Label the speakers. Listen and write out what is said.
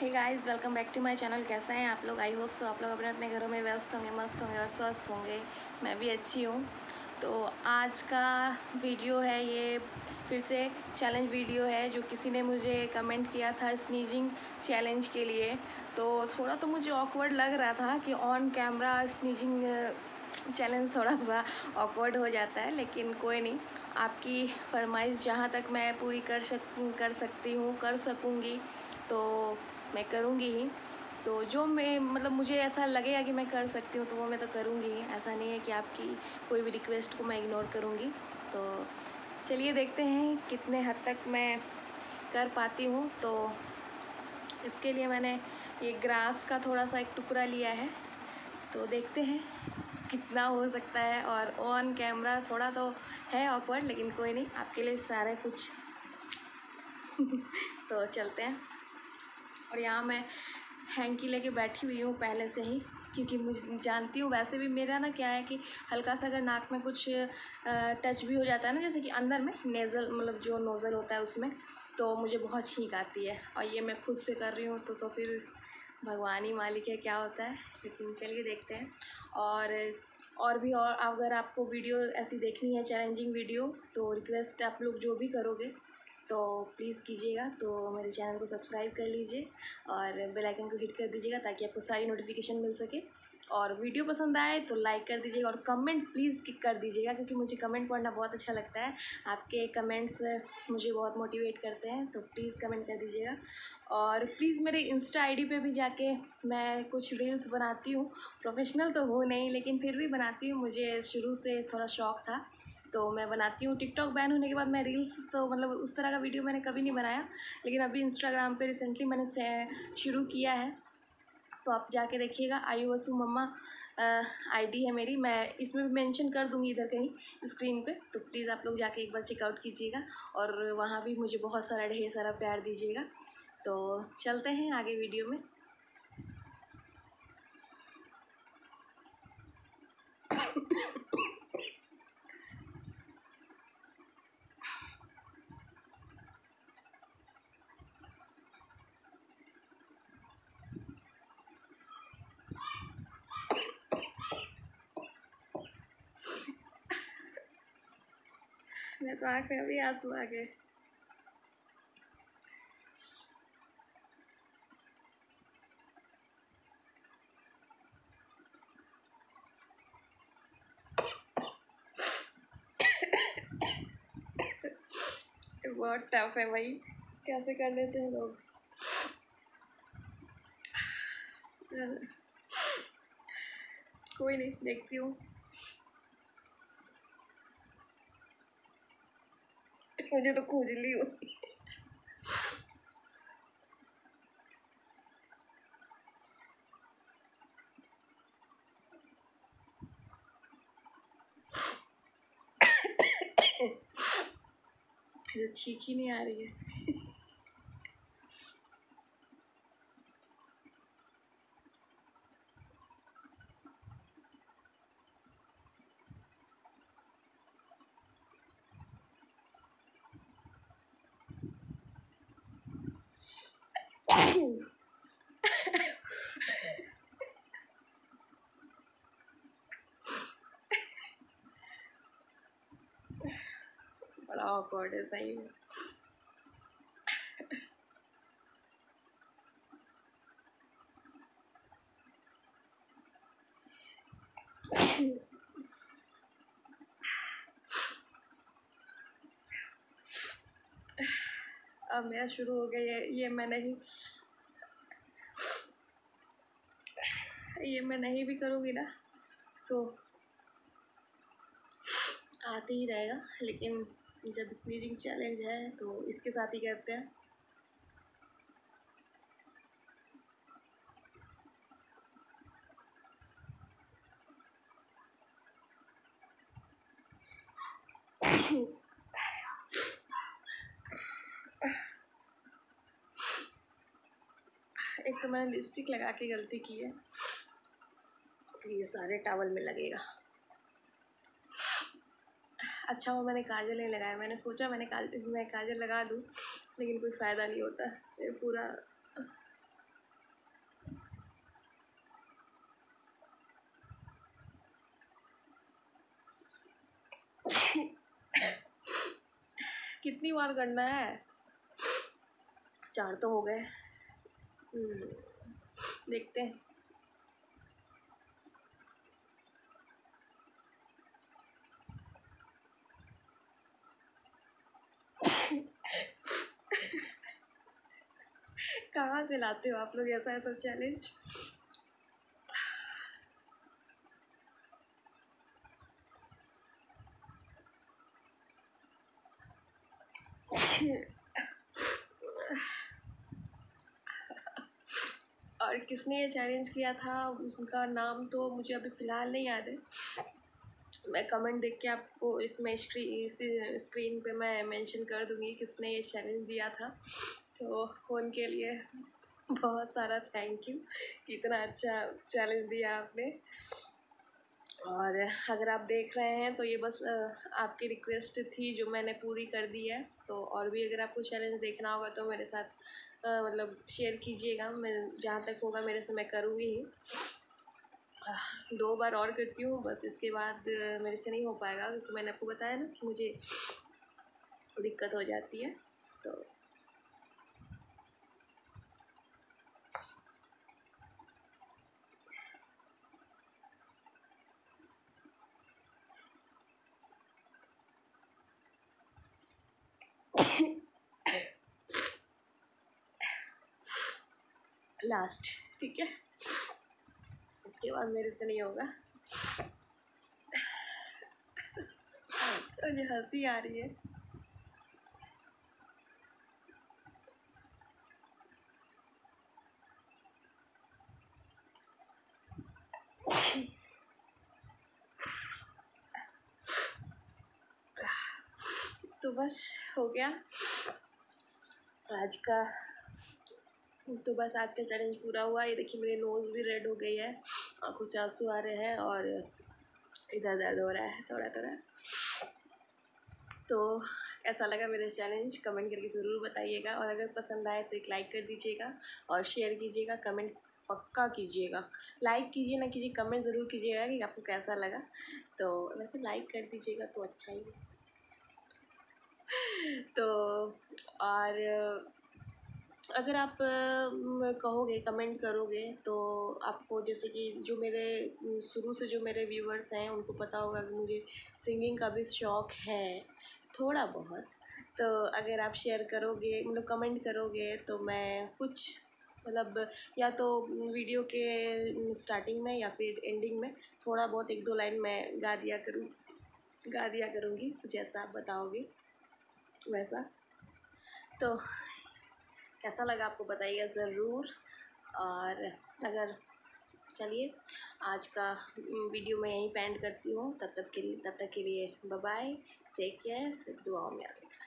Speaker 1: Hey guys, welcome back to my channel. कैसे हैं आप लोग? आई होप सो आप लोग अपने अपने घरों में व्यस्त होंगे, मस्त होंगे और स्वस्थ होंगे। मैं भी अच्छी हूँ। तो आज का वीडियो है ये फिर से चैलेंज वीडियो है, जो किसी ने मुझे कमेंट किया था स्नीजिंग चैलेंज के लिए। तो थोड़ा तो मुझे ऑकवर्ड लग रहा था कि ऑन कैमरा स्नीजिंग चैलेंज थोड़ा सा ऑकवर्ड हो जाता है, लेकिन कोई नहीं। आपकी फरमाइश जहाँ तक मैं पूरी कर सकती हूँ, कर सकूँगी तो मैं करूँगी ही। तो जो मैं मतलब मुझे ऐसा लगेगा कि मैं कर सकती हूँ तो वो मैं तो करूँगी ही। ऐसा नहीं है कि आपकी कोई भी रिक्वेस्ट को मैं इग्नोर करूँगी। तो चलिए देखते हैं कितने हद तक मैं कर पाती हूँ। तो इसके लिए मैंने ये ग्रास का थोड़ा सा एक टुकड़ा लिया है, तो देखते हैं कितना हो सकता है। और ऑन कैमरा थोड़ा तो है ऑकवर्ड, लेकिन कोई नहीं, आपके लिए सारे कुछ तो चलते हैं। और यहाँ मैं हैंकी लेके बैठी हुई हूँ पहले से ही, क्योंकि मुझे जानती हूँ वैसे भी मेरा ना क्या है कि हल्का सा अगर नाक में कुछ टच भी हो जाता है ना, जैसे कि अंदर में नेज़ल मतलब जो नोज़ल होता है उसमें, तो मुझे बहुत छींक आती है। और ये मैं खुद से कर रही हूँ तो फिर भगवान ही मालिक है क्या होता है। लेकिन चलिए देखते हैं। और भी, और अगर आपको वीडियो ऐसी देखनी है चैलेंजिंग वीडियो, तो रिक्वेस्ट आप लोग जो भी करोगे तो प्लीज़ कीजिएगा। तो मेरे चैनल को सब्सक्राइब कर लीजिए और बेल आइकन को हिट कर दीजिएगा, ताकि आपको सारी नोटिफिकेशन मिल सके। और वीडियो पसंद आए तो लाइक कर दीजिएगा और कमेंट प्लीज़ कर दीजिएगा, क्योंकि मुझे कमेंट पढ़ना बहुत अच्छा लगता है। आपके कमेंट्स मुझे बहुत मोटिवेट करते हैं, तो प्लीज़ कमेंट कर दीजिएगा। और प्लीज़ मेरे इंस्टा आईडी पे भी जाके मैं कुछ रील्स बनाती हूँ। प्रोफेशनल तो हूँ नहीं, लेकिन फिर भी बनाती हूँ। मुझे शुरू से थोड़ा शौक़ था तो मैं बनाती हूँ। टिकटॉक बैन होने के बाद मैं रील्स तो मतलब उस तरह का वीडियो मैंने कभी नहीं बनाया, लेकिन अभी इंस्टाग्राम पे रिसेंटली मैंने शुरू किया है। तो आप जाके देखिएगा। आयु वसु मम्मा आईडी है मेरी। मैं इसमें भी मेंशन कर दूँगी इधर कहीं स्क्रीन पे, तो प्लीज़ आप लोग जाके एक बार चेकआउट कीजिएगा। और वहाँ भी मुझे बहुत सारा ढेर सारा प्यार दीजिएगा। तो चलते हैं आगे वीडियो में। मैं तो आँख में अभी आंसू आ गए। बहुत टफ है भाई, कैसे कर लेते हैं लोग। कोई नहीं, देखती हूँ। मुझे तो खुजली होती है। छींक ही नहीं आ रही है। बड़ा ऑकवर्ड है सही में। अब मेरा शुरू हो गया। ये मैं नहीं भी करूँगी ना तो आते ही रहेगा। लेकिन जब स्नीजिंग चैलेंज है तो इसके साथ ही करते हैं। एक तो मैंने लिपस्टिक लगा के गलती की है, ये सारे टॉवल में लगेगा। अच्छा वो मैंने काजल नहीं लगाया। मैंने सोचा मैं काजल लगा लूँ, लेकिन कोई फ़ायदा नहीं होता। ये पूरा कितनी बार करना है? 4 तो हो गए। देखते हैं। कहाँ से लाते हो आप लोग ऐसा ऐसा चैलेंज? और किसने ये चैलेंज किया था उसका नाम तो मुझे अभी फ़िलहाल नहीं याद है। मैं कमेंट देख के आपको इसमें स्क्रीन पे मैं मेंशन कर दूँगी किसने ये चैलेंज दिया था। तो उनके लिए बहुत सारा थैंक यू, इतना अच्छा चैलेंज दिया आपने। और अगर आप देख रहे हैं तो ये बस आपकी रिक्वेस्ट थी जो मैंने पूरी कर दी है। तो और भी अगर आपको चैलेंज देखना होगा तो मेरे साथ मतलब शेयर कीजिएगा। मैं जहाँ तक होगा मेरे से मैं करूँगी ही। 2 बार और करती हूँ बस, इसके बाद मेरे से नहीं हो पाएगा क्योंकि मैंने आपको बताया ना कि मुझे दिक्कत हो जाती है। तो लास्ट, ठीक है, इसके बाद मेरे से नहीं होगा। मुझे हंसी आ रही है। तो बस हो गया आज का। तो बस आज का चैलेंज पूरा हुआ। ये देखिए मेरी नोज़ भी रेड हो गई है, आँखों से आंसू आ रहे हैं और इधर दर्द हो रहा है थोड़ा थोड़ा। तो कैसा लगा मेरा चैलेंज कमेंट करके ज़रूर बताइएगा। और अगर पसंद आए तो एक लाइक कर दीजिएगा और शेयर कीजिएगा, कमेंट पक्का कीजिएगा। लाइक कीजिए ना कीजिए, कमेंट ज़रूर कीजिएगा कि आपको कैसा लगा। तो वैसे लाइक कर दीजिएगा तो अच्छा ही है। तो और अगर आप कहोगे, कमेंट करोगे तो आपको, जैसे कि जो मेरे शुरू से जो मेरे व्यूवर्स हैं उनको पता होगा कि मुझे सिंगिंग का भी शौक़ है थोड़ा बहुत। तो अगर आप शेयर करोगे, मतलब कमेंट करोगे, तो मैं कुछ मतलब या तो वीडियो के स्टार्टिंग में या फिर एंडिंग में थोड़ा बहुत 1-2 लाइन मैं गा दिया करूँगी, तो जैसा आप बताओगे वैसा। तो कैसा लगा आपको बताइएगा ज़रूर। और अगर चलिए आज का वीडियो मैं यहीं पे एंड करती हूँ। तब तक के लिए बाय बाय, टेक केयर, दुआओं में याद रखना।